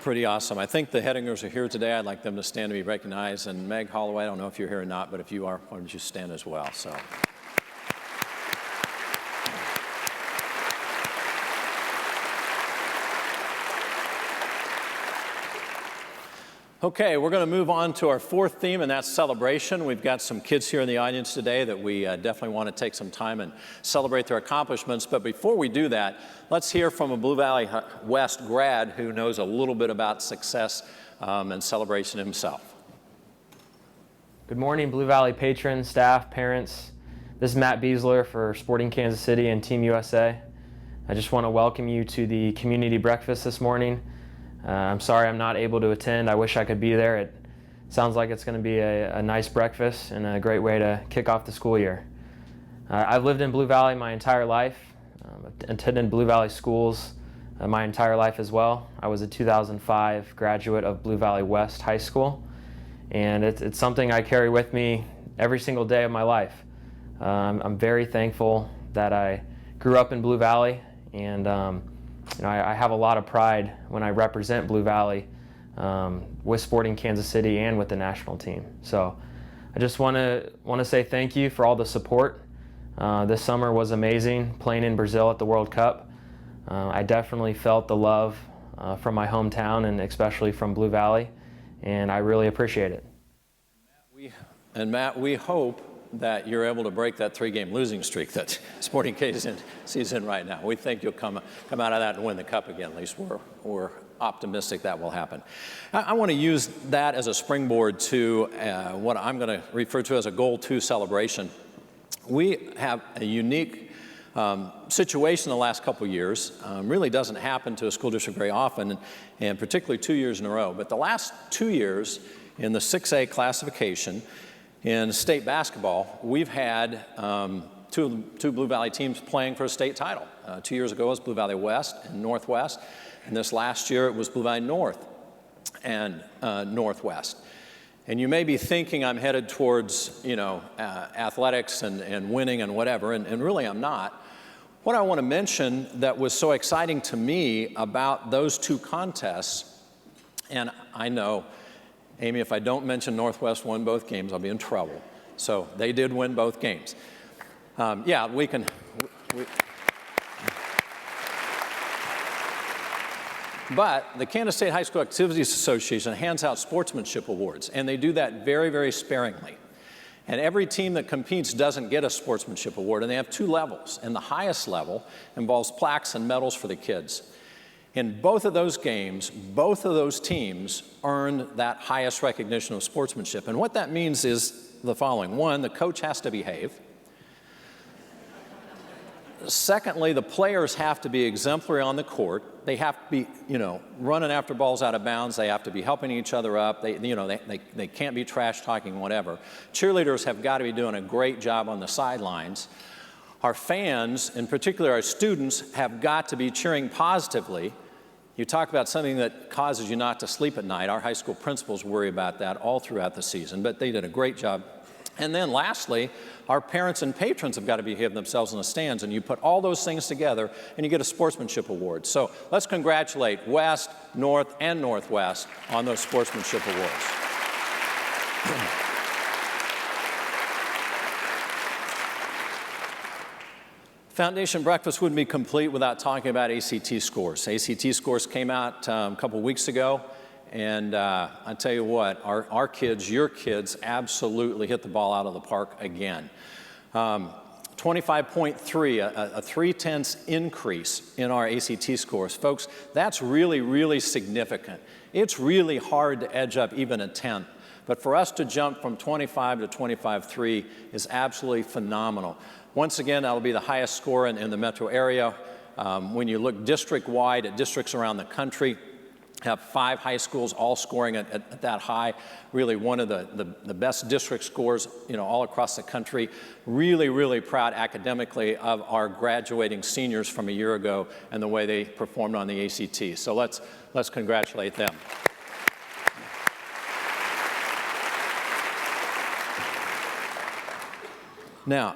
Pretty awesome. I think the Headingers are here today. I'd like them to stand to be recognized. And Meg Holloway, I don't know if you're here or not, but if you are, why don't you stand as well? So. Okay, we're going to move on to our fourth theme, and that's celebration. We've got some kids here in the audience today that we definitely want to take some time and celebrate their accomplishments. But before we do that, let's hear from a Blue Valley West grad who knows a little bit about success and celebration himself. Good morning, Blue Valley patrons, staff, parents. This is Matt Beasler for Sporting Kansas City and Team USA. I just want to welcome you to the community breakfast this morning. I'm sorry I'm not able to attend. I wish I could be there. It sounds like it's going to be a nice breakfast and a great way to kick off the school year. I've lived in Blue Valley my entire life. Attended Blue Valley schools my entire life as well. I was a 2005 graduate of Blue Valley West High School, and it's something I carry with me every single day of my life. I'm very thankful that I grew up in Blue Valley, and I have a lot of pride when I represent Blue Valley with Sporting Kansas City and with the national team. So I just want to say thank you for all the support. This summer was amazing, playing in Brazil at the World Cup. I definitely felt the love from my hometown and especially from Blue Valley, and I really appreciate it. Matt, we hope that you're able to break that 3-game losing streak that Sporting KC is in right now. We think you'll come out of that and win the cup again. At least we're optimistic that will happen. I want to use that as a springboard to what I'm going to refer to as a Goal 2 celebration. We have a unique situation the last couple years. Really doesn't happen to a school district very often, and particularly 2 years in a row. But the last 2 years in the 6A classification, in state basketball, we've had two Blue Valley teams playing for a state title. 2 years ago it was Blue Valley West and Northwest, and this last year it was Blue Valley North and Northwest. And you may be thinking I'm headed towards, athletics and winning and whatever, and really I'm not. What I want to mention that was so exciting to me about those two contests, and I know, Amy, if I don't mention Northwest won both games, I'll be in trouble. So they did win both games. But the Kansas State High School Activities Association hands out sportsmanship awards, and they do that very, very sparingly. And every team that competes doesn't get a sportsmanship award, and they have 2 levels. And the highest level involves plaques and medals for the kids. In both of those games, both of those teams earned that highest recognition of sportsmanship. And what that means is the following. 1, the coach has to behave. Secondly, the players have to be exemplary on the court. They have to be, running after balls out of bounds. They have to be helping each other up. They can't be trash talking, whatever. Cheerleaders have got to be doing a great job on the sidelines. Our fans, in particular our students, have got to be cheering positively. You talk about something that causes you not to sleep at night. Our high school principals worry about that all throughout the season, but they did a great job. And then lastly, our parents and patrons have got to behave themselves in the stands, and you put all those things together and you get a sportsmanship award. So let's congratulate West, North, and Northwest on those sportsmanship awards. Foundation Breakfast wouldn't be complete without talking about ACT scores. ACT scores came out a couple weeks ago, and I tell you what, our kids, your kids, absolutely hit the ball out of the park again. 25.3, a 3/10 increase in our ACT scores. Folks, that's really, really significant. It's really hard to edge up even a 10th. But for us to jump from 25 to 25.3 is absolutely phenomenal. Once again, that'll be the highest score in the metro area. When you look district-wide at districts around the country, have 5 high schools all scoring at that high. Really one of the best district scores, all across the country. Really, really proud academically of our graduating seniors from a year ago and the way they performed on the ACT. So let's congratulate them. Now,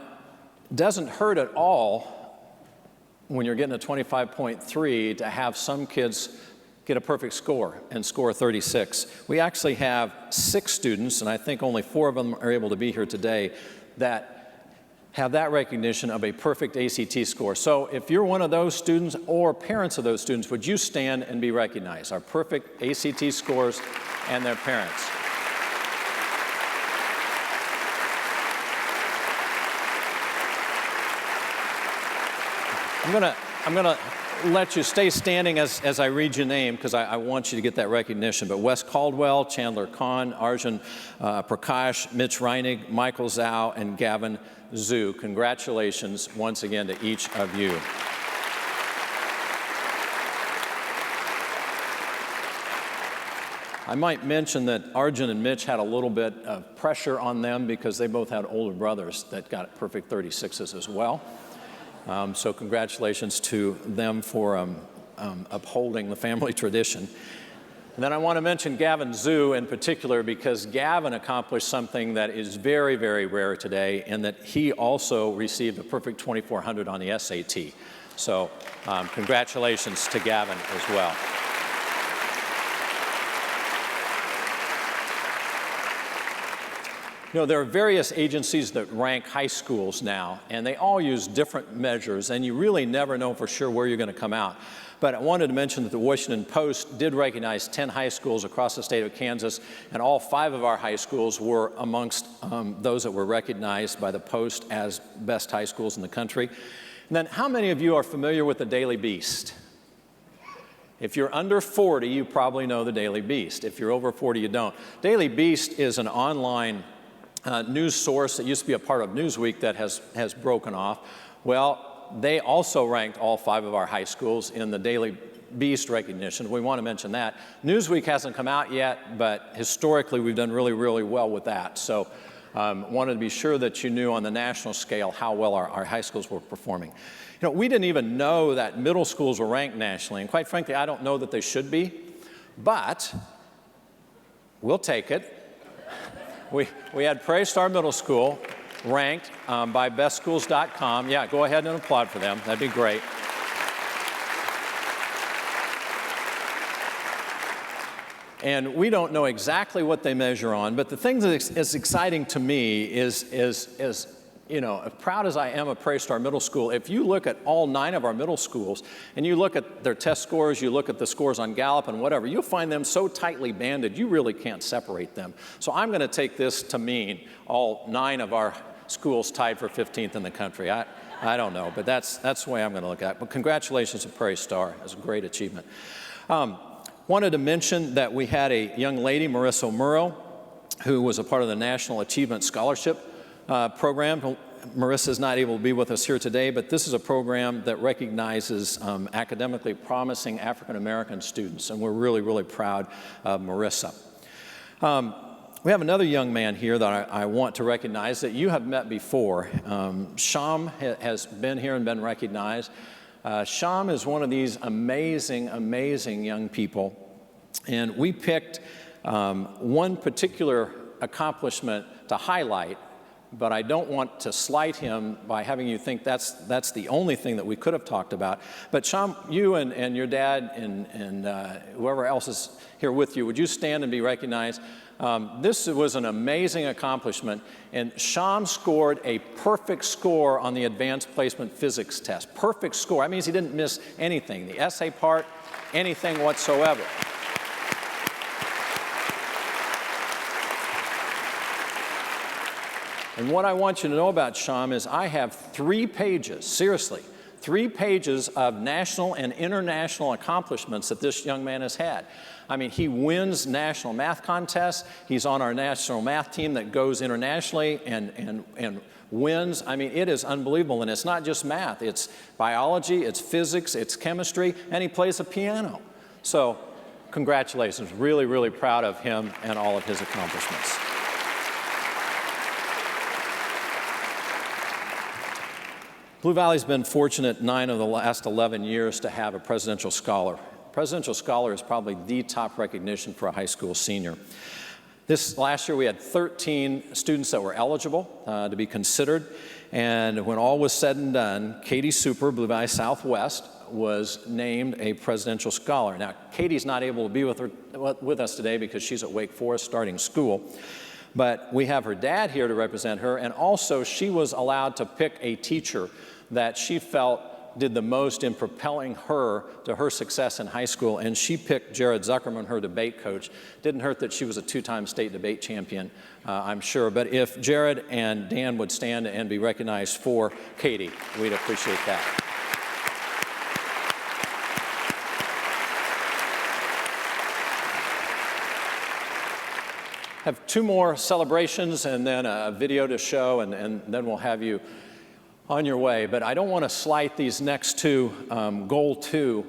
doesn't hurt at all when you're getting a 25.3 to have some kids get a perfect score and score 36. We actually have 6 students, and I think only 4 of them are able to be here today, that have that recognition of a perfect ACT score. So if you're one of those students or parents of those students, would you stand and be recognized? Our perfect ACT scores and their parents. I'm gonna let you stay standing as I read your name, because I want you to get that recognition. But Wes Caldwell, Chandler Kahn, Arjun Prakash, Mitch Reinig, Michael Zhao, and Gavin Zhu. Congratulations once again to each of you. I might mention that Arjun and Mitch had a little bit of pressure on them because they both had older brothers that got perfect 36s as well. So congratulations to them for upholding the family tradition. And then I want to mention Gavin Zhu in particular, because Gavin accomplished something that is very, very rare today, in that he also received a perfect 2400 on the SAT. So congratulations to Gavin as well. You know, there are various agencies that rank high schools now, and they all use different measures, and you really never know for sure where you're going to come out. But I wanted to mention that the Washington Post did recognize 10 high schools across the state of Kansas, and all 5 of our high schools were amongst those that were recognized by the Post as best high schools in the country. And then, how many of you are familiar with the Daily Beast? If you're under 40, you probably know the Daily Beast. If you're over 40, you don't. Daily Beast is an online news source that used to be a part of Newsweek that has broken off. Well, they also ranked all 5 of our high schools in the Daily Beast recognition. We want to mention that. Newsweek hasn't come out yet, but historically we've done really, really well with that. So wanted to be sure that you knew on the national scale how well our high schools were performing. You know, we didn't even know that middle schools were ranked nationally, and quite frankly, I don't know that they should be, but we'll take it. We had Prairie Star Middle School ranked by bestschools.com. Yeah, go ahead and applaud for them. That'd be great. And we don't know exactly what they measure on, but the thing that is exciting to me is you know, as proud as I am of Prairie Star Middle School, if you look at all 9 of our middle schools and you look at their test scores, you look at the scores on Gallup and whatever, you'll find them so tightly banded, you really can't separate them. So I'm going to take this to mean all 9 of our schools tied for 15th in the country. I don't know, but that's the way I'm going to look at it. But congratulations to Prairie Star. It's a great achievement. Wanted to mention that we had a young lady, Marissa Murrow, who was a part of the National Achievement Scholarship program. Marissa's not able to be with us here today, but this is a program that recognizes academically promising African American students, and we're really, really proud of Marissa. We have another young man here that I want to recognize that you have met before. Sham has been here and been recognized. Sham is one of these amazing, amazing young people, and we picked one particular accomplishment to highlight, but I don't want to slight him by having you think that's the only thing that we could have talked about. But Sham, you and your dad and whoever else is here with you, would you stand and be recognized? This was an amazing accomplishment, and Sham scored a perfect score on the advanced placement physics test. Perfect score. That means he didn't miss anything. The essay part, anything whatsoever. And what I want you to know about Sham is I have 3 pages, seriously, 3 pages of national and international accomplishments that this young man has had. I mean, he wins national math contests. He's on our national math team that goes internationally and wins. I mean, it is unbelievable. And it's not just math. It's biology, it's physics, it's chemistry, and he plays the piano. So congratulations. Really, really proud of him and all of his accomplishments. Blue Valley's been fortunate 9 of the last 11 years to have a Presidential Scholar. Presidential Scholar is probably the top recognition for a high school senior. This last year we had 13 students that were eligible to be considered, and when all was said and done, Katie Super, Blue Valley Southwest, was named a Presidential Scholar. Now, Katie's not able to be with us today because she's at Wake Forest starting school, but we have her dad here to represent her, and also she was allowed to pick a teacher that she felt did the most in propelling her to her success in high school, and she picked Jared Zuckerman, her debate coach. Didn't hurt that she was a two-time state debate champion, I'm sure, but if Jared and Dan would stand and be recognized for Katie, we'd appreciate that. Have two more celebrations and then a video to show, and then we'll have you on your way. But I don't want to slight these next two Goal 2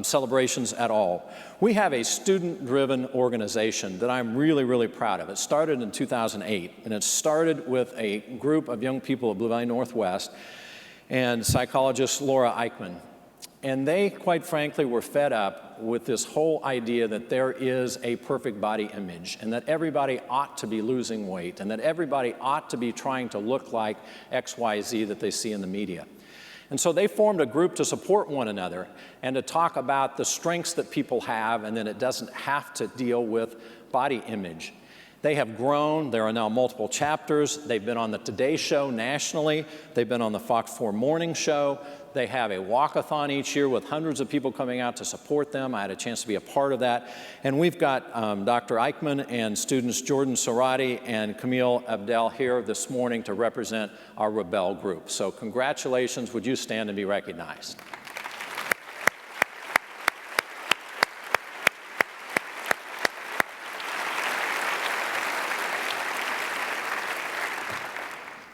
celebrations at all. We have a student-driven organization that I'm really, really proud of. It started in 2008, and it started with a group of young people at Blue Valley Northwest and psychologist Laura Eichmann. And they, quite frankly, were fed up with this whole idea that there is a perfect body image and that everybody ought to be losing weight and that everybody ought to be trying to look like XYZ that they see in the media. And so they formed a group to support one another and to talk about the strengths that people have, and then it doesn't have to deal with body image. They have grown. There are now multiple chapters. They've been on the Today Show nationally. They've been on the Fox 4 Morning Show. They have a walk-a-thon each year with hundreds of people coming out to support them. I had a chance to be a part of that. And we've got Dr. Eichmann and students Jordan Sarati and Camille Abdel here this morning to represent our Rebel group. So congratulations. Would you stand and be recognized?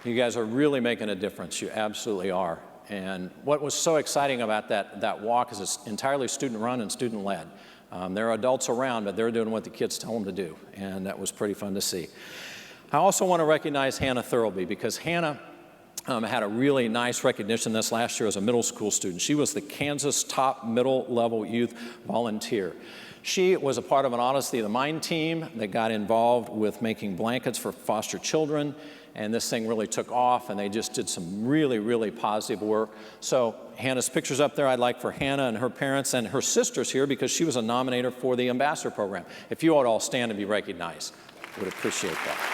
You guys are really making a difference. You absolutely are. And what was so exciting about that walk is it's entirely student-run and student-led. There are adults around, but they're doing what the kids tell them to do, and that was pretty fun to see. I also want to recognize Hannah Thurlby, because Hannah had a really nice recognition this last year as a middle school student. She was the Kansas top middle-level youth volunteer. She was a part of an Honesty of the Mind team that got involved with making blankets for foster children, and this thing really took off, and they just did some really, really positive work. So Hannah's picture's up there. I'd like for Hannah and her parents and her sisters here, because she was a nominator for the Ambassador Program. If you would all stand and be recognized, I would appreciate that.